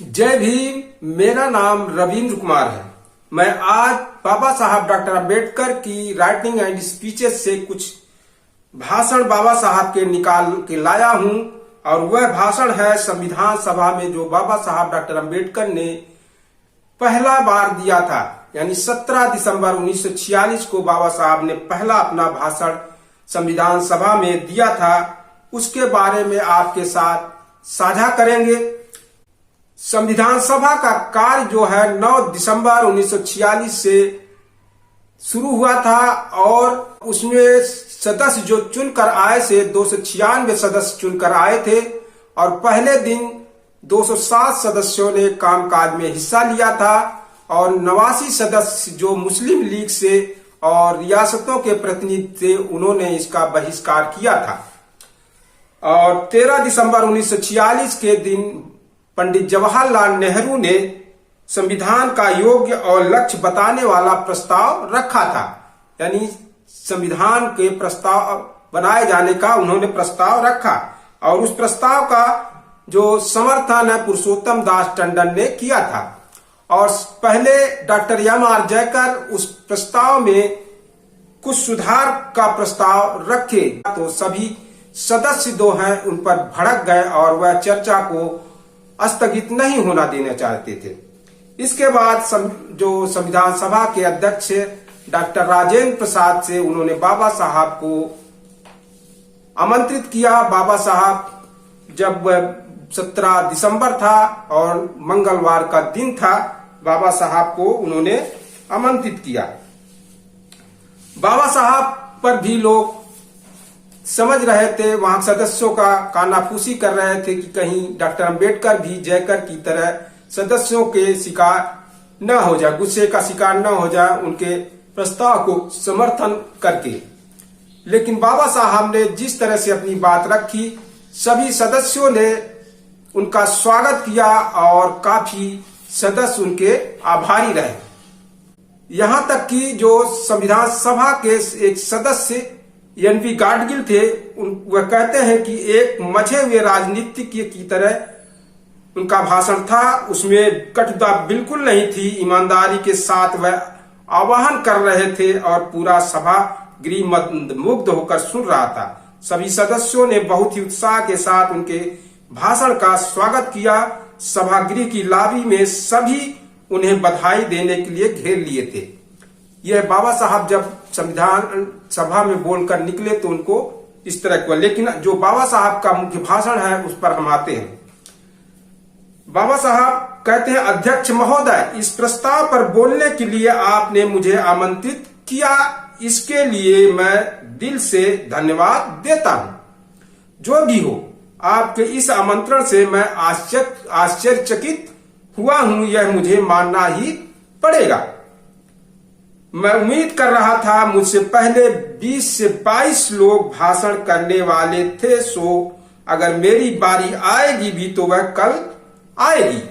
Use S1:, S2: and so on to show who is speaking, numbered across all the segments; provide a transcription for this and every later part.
S1: जय भीम। मेरा नाम रविंद्र कुमार है। मैं आज बाबा साहब डॉक्टर अम्बेडकर की राइटिंग एंड स्पीचेस से कुछ भाषण बाबा साहब के निकाल के लाया हूं और वह भाषण है संविधान सभा में जो बाबा साहब डॉक्टर अम्बेडकर ने पहला बार दिया था, यानी 17 दिसंबर 1946 को बाबा साहब ने पहला अपना भाषण संविधान सभा में दिया था। उसके बारे में आपके साथ साझा करेंगे। संविधान सभा का कार्य जो है 9 दिसंबर 1946 से शुरू हुआ था और उसमें सदस्य जो चुनकर आए थे 296 सदस्य चुनकर आए थे और पहले दिन 207 सदस्यों ने कामकाज में हिस्सा लिया था और 89 सदस्य जो मुस्लिम लीग से और रियासतों के प्रतिनिधि थे उन्होंने इसका बहिष्कार किया था। और 13 दिसंबर 1946 के दिन पंडित जवाहरलाल नेहरू ने संविधान का योग्य और लक्ष्य बताने वाला प्रस्ताव रखा था, यानी संविधान के प्रस्ताव बनाए जाने का उन्होंने प्रस्ताव रखा और उस प्रस्ताव का जो समर्थन है पुरुषोत्तम दास टंडन ने किया था। और पहले डॉक्टर एम.आर. जयकर उस प्रस्ताव में कुछ सुधार का प्रस्ताव रखे तो सभी सदस्य दो हैं उन पर भड़क गए और वह चर्चा को स्थगित नहीं होना देना चाहते थे। इसके बाद जो संविधान सभा के अध्यक्ष डॉक्टर राजेंद्र प्रसाद से उन्होंने बाबा साहब को आमंत्रित किया। बाबा साहब जब 17 दिसंबर था और मंगलवार का दिन था, बाबा साहब को उन्होंने आमंत्रित किया। बाबा साहब पर भी लोग समझ रहे थे, वहां सदस्यों का कानाफूसी कर रहे थे कि कहीं डॉक्टर अम्बेडकर भी जयकर की तरह सदस्यों के शिकार न हो जाए, गुस्से का शिकार न हो जाए उनके प्रस्ताव को समर्थन करके। लेकिन बाबा साहब ने जिस तरह से अपनी बात रखी, सभी सदस्यों ने उनका स्वागत किया और काफी सदस्य उनके आभारी रहे। यहां तक कि जो संविधान सभा के एक सदस्य एन.पी. गाडगिल थे, वह कहते हैं कि एक मजे हुए राजनीतिज्ञ की तरह उनका भाषण था। उसमें कटुता बिल्कुल नहीं थी, ईमानदारी के साथ वह आह्वान कर रहे थे और पूरा सभा गृह मुग्ध होकर सुन रहा था। सभी सदस्यों ने बहुत ही उत्साह के साथ उनके भाषण का स्वागत किया। सभागृह की लॉबी में सभी उन्हें बधाई देने के लिए घेर लिए थे। यह बाबा साहब जब संविधान सभा में बोलकर निकले तो उनको इस तरह हुआ। लेकिन जो बाबा साहब का मुख्य भाषण है उस पर हम आते हैं। बाबा साहब कहते हैं, अध्यक्ष महोदय, इस प्रस्ताव पर बोलने के लिए आपने मुझे आमंत्रित किया, इसके लिए मैं दिल से धन्यवाद देता हूं। जो भी हो, आपके इस आमंत्रण से मैं आश्चर्यचकित हुआ हूं, यह मुझे मानना ही पड़ेगा। मैं उम्मीद कर रहा था मुझसे पहले 20 से 22 लोग भाषण करने वाले थे, सो अगर मेरी बारी आएगी भी तो वह कल आएगी।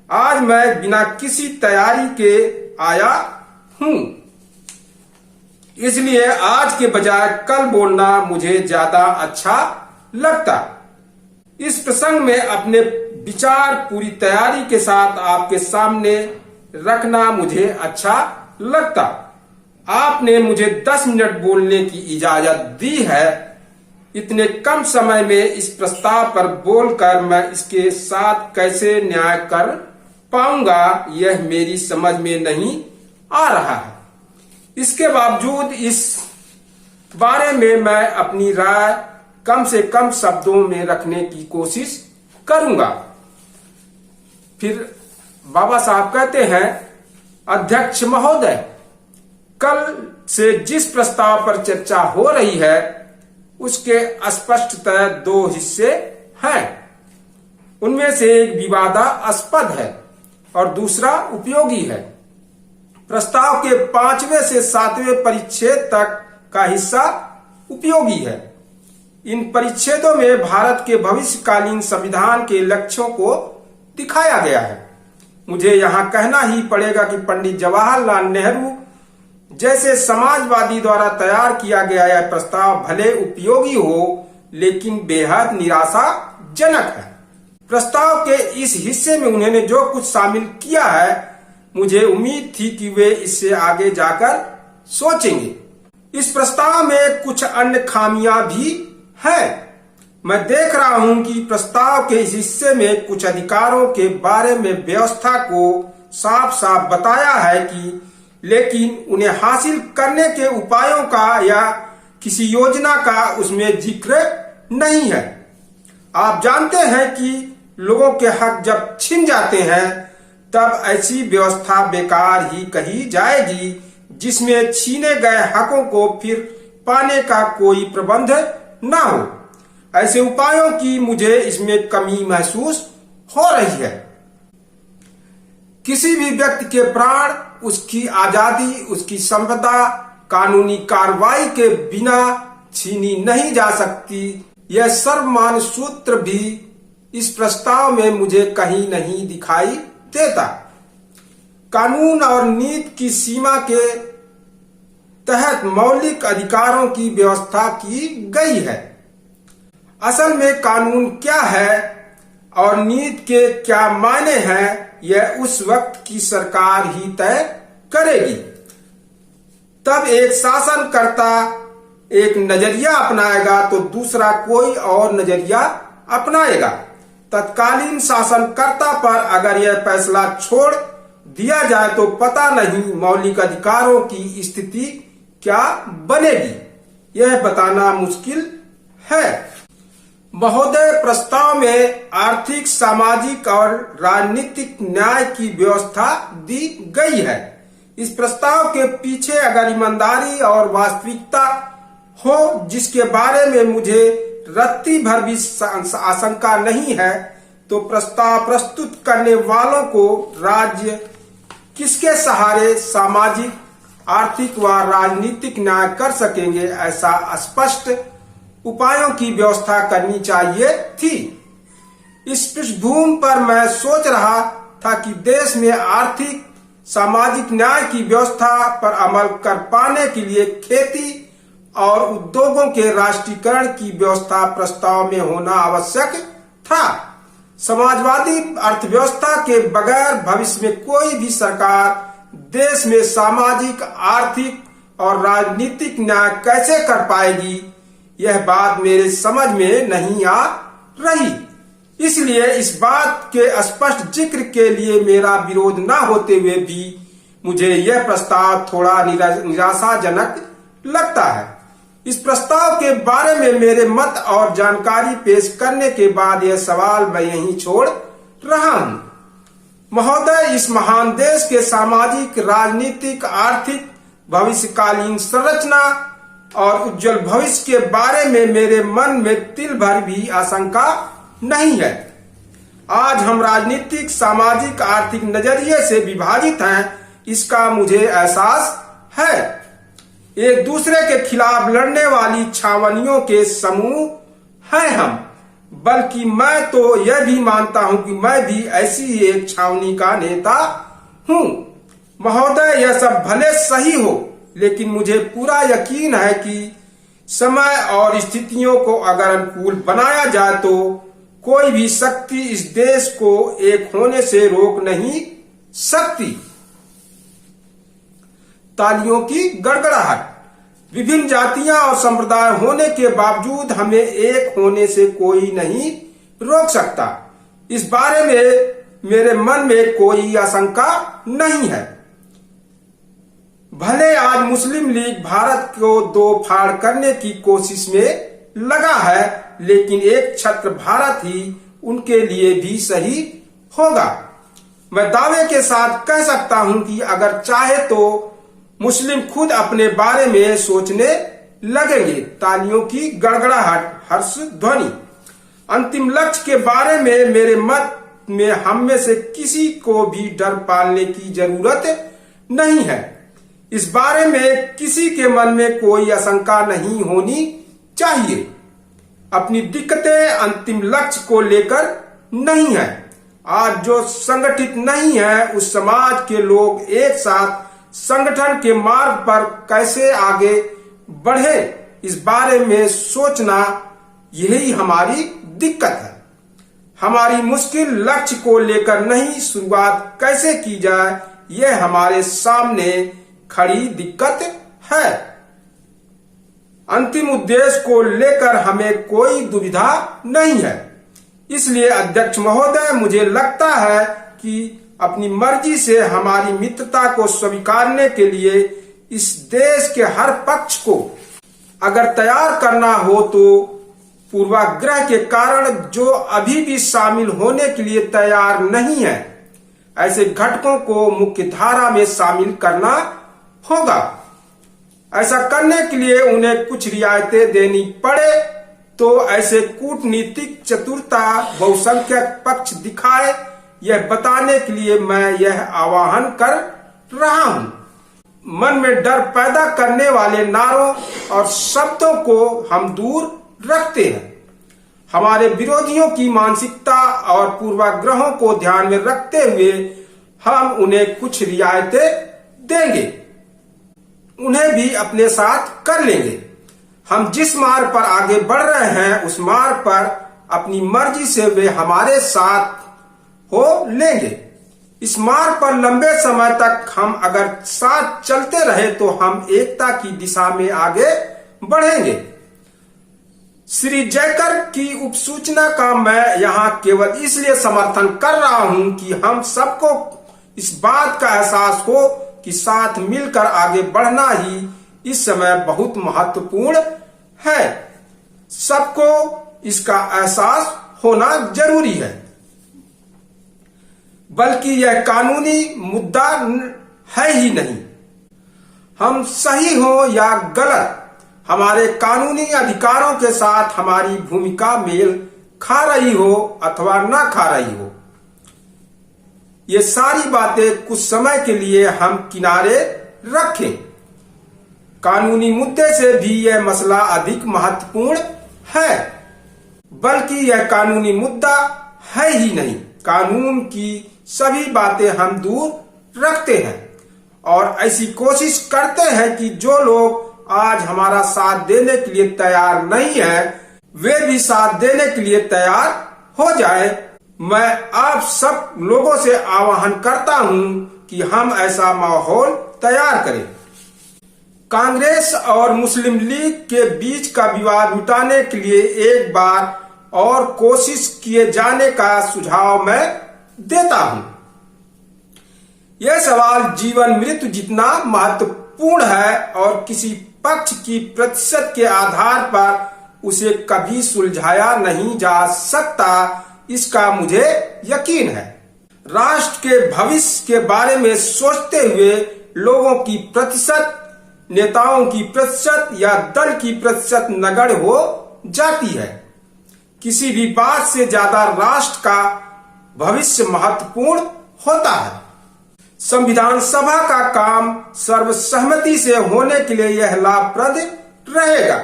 S1: आज मैं बिना किसी तैयारी के आया हूं, इसलिए आज के बजाय कल बोलना मुझे ज्यादा अच्छा लगता। इस प्रसंग में अपने विचार पूरी तैयारी के साथ आपके सामने रखना मुझे अच्छा लगता। आपने मुझे 10 मिनट बोलने की इजाजत दी है। इतने कम समय में इस प्रस्ताव पर बोलकर मैं इसके साथ कैसे न्याय कर पाऊंगा, यह मेरी समझ में नहीं आ रहा है। इसके बावजूद इस बारे में मैं अपनी राय कम से कम शब्दों में रखने की कोशिश करूंगा। फिर बाबा साहब कहते हैं, अध्यक्ष महोदय, कल से जिस प्रस्ताव पर चर्चा हो रही है उसके स्पष्टतः 2 हिस्से हैं। उनमें से एक विवादास्पद है और दूसरा उपयोगी है। प्रस्ताव के 5वें से 7वें परिच्छेद तक का हिस्सा उपयोगी है। इन परिच्छेदों में भारत के भविष्यकालीन संविधान के लक्ष्यों को दिखाया गया है। मुझे यहाँ कहना ही पड़ेगा कि पंडित जवाहरलाल नेहरू जैसे समाजवादी द्वारा तैयार किया गया यह प्रस्ताव भले उपयोगी हो लेकिन बेहद निराशाजनक है। प्रस्ताव के इस हिस्से में उन्होंने जो कुछ शामिल किया है, मुझे उम्मीद थी कि वे इससे आगे जाकर सोचेंगे। इस प्रस्ताव में कुछ अन्य खामियां भी हैं। मैं देख रहा हूं कि प्रस्ताव के इस हिस्से में कुछ अधिकारों के बारे में व्यवस्था को साफ साफ बताया है कि लेकिन उन्हें हासिल करने के उपायों का या किसी योजना का उसमें जिक्र नहीं है। आप जानते हैं कि लोगों के हक जब छिन जाते हैं तब ऐसी व्यवस्था बेकार ही कही जाएगी जिसमें छीने गए हकों को फिर पाने का कोई प्रबंध न हो। ऐसे उपायों की मुझे इसमें कमी महसूस हो रही है। किसी भी व्यक्ति के प्राण, उसकी आजादी, उसकी संपदा कानूनी कार्रवाई के बिना छीनी नहीं जा सकती। यह सर्वमान्य सूत्र भी इस प्रस्ताव में मुझे कहीं नहीं दिखाई देता। कानून और नीति की सीमा के तहत मौलिक अधिकारों की व्यवस्था की गई है। असल में कानून क्या है और नीति के क्या मायने हैं, यह उस वक्त की सरकार ही तय करेगी। तब एक शासनकर्ता एक नजरिया अपनाएगा तो दूसरा कोई और नजरिया अपनाएगा। तत्कालीन शासनकर्ता पर अगर यह फैसला छोड़ दिया जाए तो पता नहीं मौलिक अधिकारों की स्थिति क्या बनेगी। यह बताना मुश्किल है। महोदय, प्रस्ताव में आर्थिक, सामाजिक और राजनीतिक न्याय की व्यवस्था दी गई है। इस प्रस्ताव के पीछे अगर ईमानदारी और वास्तविकता हो, जिसके बारे में मुझे रत्ती भर भी आशंका नहीं है, तो प्रस्ताव प्रस्तुत करने वालों को राज्य किसके सहारे सामाजिक, आर्थिक व राजनीतिक न्याय कर सकेंगे, ऐसा स्पष्ट उपायों की व्यवस्था करनी चाहिए थी। इस पृष्ठभूमि पर मैं सोच रहा था कि देश में आर्थिक, सामाजिक न्याय की व्यवस्था पर अमल कर पाने के लिए खेती और उद्योगों के राष्ट्रीयकरण की व्यवस्था प्रस्ताव में होना आवश्यक था। समाजवादी अर्थव्यवस्था के बगैर भविष्य में कोई भी सरकार देश में सामाजिक, आर्थिक और राजनीतिक न्याय कैसे कर पाएगी, यह बात मेरे समझ में नहीं आ रही। इसलिए इस बात के स्पष्ट जिक्र के लिए मेरा विरोध न होते हुए भी मुझे यह प्रस्ताव थोड़ा निराशाजनक लगता है। इस प्रस्ताव के बारे में मेरे मत और जानकारी पेश करने के बाद यह सवाल मैं यहीं छोड़ रहा हूं। महोदय, इस महान देश के सामाजिक, राजनीतिक, आर्थिक, भविष्यकालीन संरचना और उज्जवल भविष्य के बारे में मेरे मन में तिल भर भी आशंका नहीं है। आज हम राजनीतिक, सामाजिक, आर्थिक नजरिए से विभाजित हैं, इसका मुझे एहसास है। एक दूसरे के खिलाफ लड़ने वाली छावनियों के समूह हैं हम, बल्कि मैं तो यह भी मानता हूं कि मैं भी ऐसी ही एक छावनी का नेता हूं। महोदय, यह सब भले सही हो, लेकिन मुझे पूरा यकीन है कि समय और स्थितियों को अगर अनुकूल बनाया जाए तो कोई भी शक्ति इस देश को एक होने से रोक नहीं सकती। तालियों की गड़गड़ाहट। विभिन्न जातियां और संप्रदाय होने के बावजूद हमें एक होने से कोई नहीं रोक सकता। इस बारे में मेरे मन में कोई आशंका नहीं है। भले आज मुस्लिम लीग भारत को दो फाड़ करने की कोशिश में लगा है, लेकिन एक छत्र भारत ही उनके लिए भी सही होगा। मैं दावे के साथ कह सकता हूं कि अगर चाहे तो मुस्लिम खुद अपने बारे में सोचने लगेंगे। तालियों की गड़गड़ाहट, हर्ष ध्वनि। अंतिम लक्ष्य के बारे में मेरे मत में हम में से किसी को भी डर पालने की जरूरत नहीं है। इस बारे में किसी के मन में कोई आशंका नहीं होनी चाहिए। अपनी दिक्कतें अंतिम लक्ष्य को लेकर नहीं है। आज जो संगठित नहीं है, उस समाज के लोग एक साथ संगठन के मार्ग पर कैसे आगे बढ़े, इस बारे में सोचना, यही हमारी दिक्कत है। हमारी मुश्किल लक्ष्य को लेकर नई शुरुआत कैसे की जाए, यह हमारे सामने खड़ी दिक्कत है। अंतिम उद्देश्य को लेकर हमें कोई दुविधा नहीं है। इसलिए अध्यक्ष महोदय, मुझे लगता है कि अपनी मर्जी से हमारी मित्रता को स्वीकारने के लिए इस देश के हर पक्ष को अगर तैयार करना हो तो पूर्वाग्रह के कारण जो अभी भी शामिल होने के लिए तैयार नहीं है, ऐसे घटकों को मुख्य धारा में शामिल करना होगा। ऐसा करने के लिए उन्हें कुछ रियायतें देनी पड़े तो ऐसे कूटनीतिक चतुरता बहुसंख्यक पक्ष दिखाए, यह बताने के लिए मैं यह आह्वान कर रहा हूं। मन में डर पैदा करने वाले नारों और शब्दों को हम दूर रखते हैं। हमारे विरोधियों की मानसिकता और पूर्वाग्रहों को ध्यान में रखते हुए हम उन्हें कुछ रियायतें देंगे, उन्हें भी अपने साथ कर लेंगे। हम जिस मार्ग पर आगे बढ़ रहे हैं उस मार्ग पर अपनी मर्जी से वे हमारे साथ हो लेंगे। इस मार्ग पर लंबे समय तक हम अगर साथ चलते रहे तो हम एकता की दिशा में आगे बढ़ेंगे। श्री जयकर की उपसूचना का मैं यहाँ केवल इसलिए समर्थन कर रहा हूँ कि हम सबको इस बात का एहसास हो कि साथ मिलकर आगे बढ़ना ही इस समय बहुत महत्वपूर्ण है। सबको इसका एहसास होना जरूरी है। बल्कि यह कानूनी मुद्दा है ही नहीं। हम सही हो या गलत, हमारे कानूनी अधिकारों के साथ हमारी भूमिका मेल खा रही हो अथवा ना खा रही हो, ये सारी बातें कुछ समय के लिए हम किनारे रखें। कानूनी मुद्दे से भी यह मसला अधिक महत्वपूर्ण है। बल्कि यह कानूनी मुद्दा है ही नहीं। कानून की सभी बातें हम दूर रखते हैं और ऐसी कोशिश करते हैं कि जो लोग आज हमारा साथ देने के लिए तैयार नहीं है वे भी साथ देने के लिए तैयार हो जाए। मैं आप सब लोगों से आह्वान करता हूं कि हम ऐसा माहौल तैयार करें। कांग्रेस और मुस्लिम लीग के बीच का विवाद मिटाने के लिए एक बार और कोशिश किए जाने का सुझाव मैं देता हूं। यह सवाल जीवन मृत्यु जितना महत्वपूर्ण है और किसी पक्ष की प्रतिशत के आधार पर उसे कभी सुलझाया नहीं जा सकता, इसका मुझे यकीन है। राष्ट्र के भविष्य के बारे में सोचते हुए लोगों की प्रतिशत, नेताओं की प्रतिशत या दल की प्रतिशत नगण्य हो जाती है। किसी भी बात से ज्यादा राष्ट्र का भविष्य महत्वपूर्ण होता है। संविधान सभा का काम सर्वसहमति से होने के लिए यह लाभप्रद रहेगा।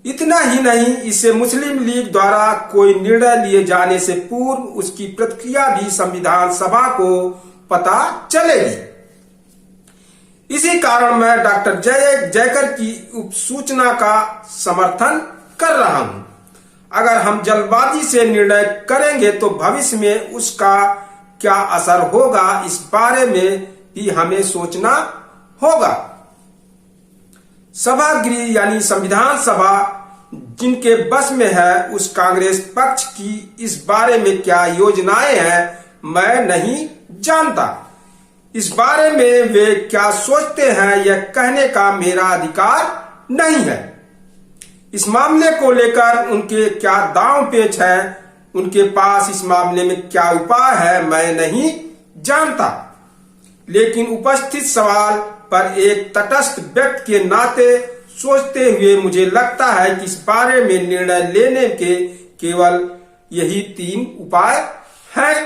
S1: इतना ही नहीं, इसे मुस्लिम लीग द्वारा कोई निर्णय लिए जाने से पूर्व उसकी प्रतिक्रिया भी संविधान सभा को पता चलेगी। इसी कारण मैं डॉक्टर जयकर की उपसूचना का समर्थन कर रहा हूं। अगर हम जल्दबाजी से निर्णय करेंगे तो भविष्य में उसका क्या असर होगा, इस बारे में भी हमें सोचना होगा। सभागृह यानी संविधान सभा जिनके बस में है, उस कांग्रेस पक्ष की इस बारे में क्या योजनाएं हैं मैं नहीं जानता। इस बारे में वे क्या सोचते हैं यह कहने का मेरा अधिकार नहीं है। इस मामले को लेकर उनके क्या दांव पेच है, उनके पास इस मामले में क्या उपाय है मैं नहीं जानता। लेकिन उपस्थित सवाल पर एक तटस्थ व्यक्ति के नाते सोचते हुए मुझे लगता है कि इस बारे में निर्णय लेने के केवल यही 3 उपाय हैं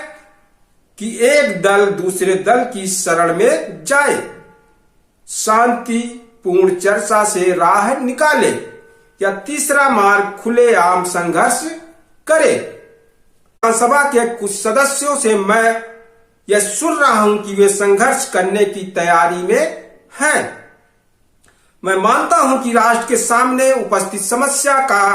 S1: कि एक दल दूसरे दल की शरण में जाए, शांतिपूर्ण चर्चा से राह निकाले, या तीसरा मार्ग खुलेआम संघर्ष करे। विधानसभा के कुछ सदस्यों से मैं यह सुन रहा हूं कि वे संघर्ष करने की तैयारी में हैं। मैं मानता हूं कि राष्ट्र के सामने उपस्थित समस्या का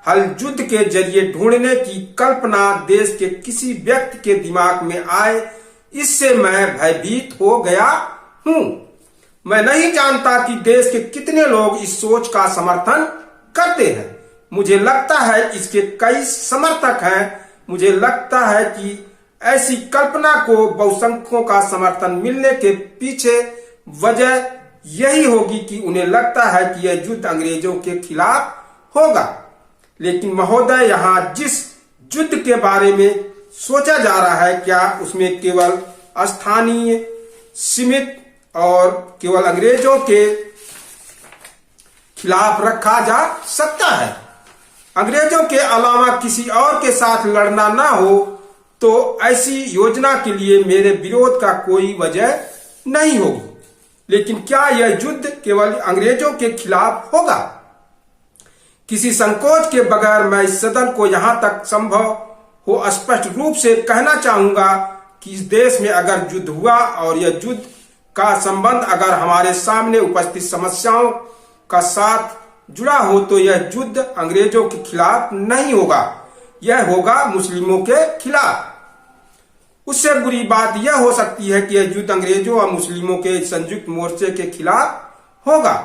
S1: हल युद्ध के जरिए ढूंढने की कल्पना देश के किसी व्यक्ति के दिमाग में आए, इससे मैं भयभीत हो गया हूं। मैं नहीं जानता कि देश के कितने लोग इस सोच का समर्थन करते हैं। मुझे लगता है इसके कई समर्थक हैं। मुझे लगता है कि ऐसी कल्पना को बहुसंख्यकों का समर्थन मिलने के पीछे वजह यही होगी कि उन्हें लगता है कि यह युद्ध अंग्रेजों के खिलाफ होगा। लेकिन महोदय, यहाँ जिस युद्ध के बारे में सोचा जा रहा है, क्या उसमें केवल स्थानीय, सीमित और केवल अंग्रेजों के खिलाफ रखा जा सकता है? अंग्रेजों के अलावा किसी और के साथ लड़ना ना हो तो ऐसी योजना के लिए मेरे विरोध का कोई वजह नहीं होगी। लेकिन क्या यह युद्ध केवल अंग्रेजों के खिलाफ होगा? किसी संकोच के बगैर मैं इस सदन को यहां तक संभव हो स्पष्ट रूप से कहना चाहूंगा कि इस देश में अगर युद्ध हुआ और यह युद्ध का संबंध अगर हमारे सामने उपस्थित समस्याओं का साथ जुड़ा हो तो यह युद्ध अंग्रेजों के खिलाफ नहीं होगा, यह होगा मुस्लिमों के खिलाफ। उससे बुरी बात यह हो सकती है कि यह युद्ध अंग्रेजों और मुस्लिमों के संयुक्त मोर्चे के खिलाफ होगा।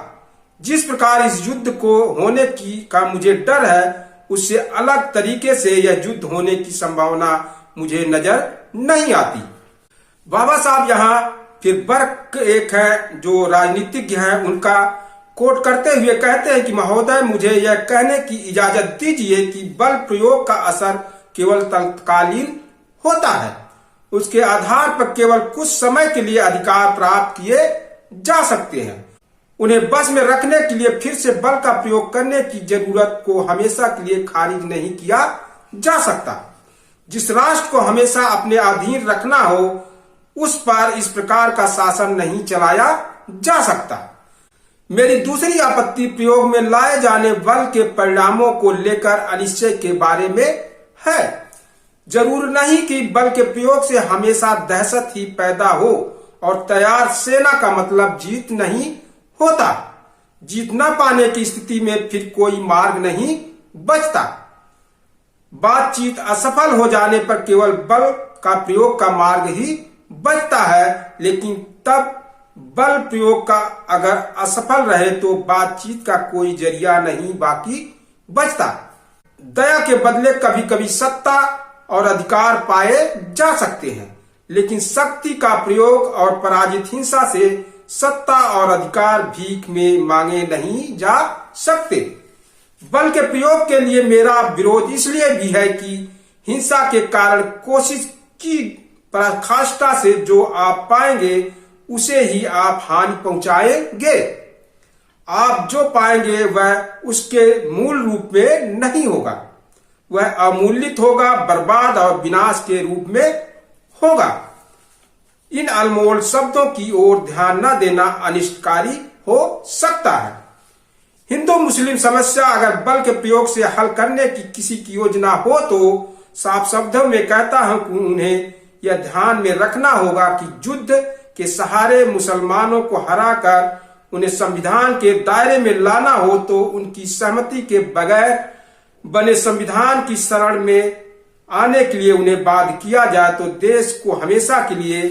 S1: जिस प्रकार इस युद्ध को होने का मुझे डर है, उससे अलग तरीके से यह युद्ध होने की संभावना मुझे नजर नहीं आती। बाबा साहब यहाँ फिर बर्क एक है जो राजनीतिज्ञ हैं, उनका कोट करते हुए कहते हैं कि महोदय, मुझे यह कहने की इजाजत दीजिए कि बल प्रयोग का असर केवल तत्कालीन होता है। उसके आधार पर केवल कुछ समय के लिए अधिकार प्राप्त किए जा सकते हैं। उन्हें बस में रखने के लिए फिर से बल का प्रयोग करने की जरूरत को हमेशा के लिए खारिज नहीं किया जा सकता। जिस राष्ट्र को हमेशा अपने अधीन रखना हो, उस पर इस प्रकार का शासन नहीं चलाया जा सकता। मेरी दूसरी आपत्ति प्रयोग में लाए जाने बल के परिणामों को लेकर अनिश्चय के बारे में है। जरूर नहीं कि बल के प्रयोग से हमेशा दहशत ही पैदा हो और तैयार सेना का मतलब जीत नहीं होता। जीत न पाने की स्थिति में फिर कोई मार्ग नहीं बचता। बातचीत असफल हो जाने पर केवल बल का प्रयोग का मार्ग ही बचता है, लेकिन तब बल प्रयोग का अगर असफल रहे तो बातचीत का कोई जरिया नहीं बाकी बचता। दया के बदले कभी कभी सत्ता और अधिकार पाए जा सकते हैं, लेकिन शक्ति का प्रयोग और पराजित हिंसा से सत्ता और अधिकार भीख में मांगे नहीं जा सकते। बल के प्रयोग के लिए मेरा विरोध इसलिए भी है कि हिंसा के कारण कोशिश की पराकाष्ठा से जो आप पाएंगे उसे ही आप हानि पहुंचाएंगे। आप जो पाएंगे वह उसके मूल रूप में नहीं होगा, वह अमूल्यित होगा, बर्बाद और विनाश के रूप में होगा। इन अनमोल शब्दों की ओर ध्यान न देना अनिष्टकारी हो सकता है। हिंदू मुस्लिम समस्या अगर बल के प्रयोग से हल करने की किसी की योजना हो तो साफ शब्दों में कहता हूं कि उन्हें यह ध्यान में रखना होगा कि युद्ध के सहारे मुसलमानों को हराकर उन्हें संविधान के दायरे में लाना हो तो उनकी सहमति के बगैर बने संविधान की शरण में आने के लिए उन्हें बाध्य किया जाए तो देश को हमेशा के लिए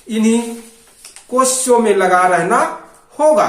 S1: इन्हीं कोशिशों में लगा रहना होगा।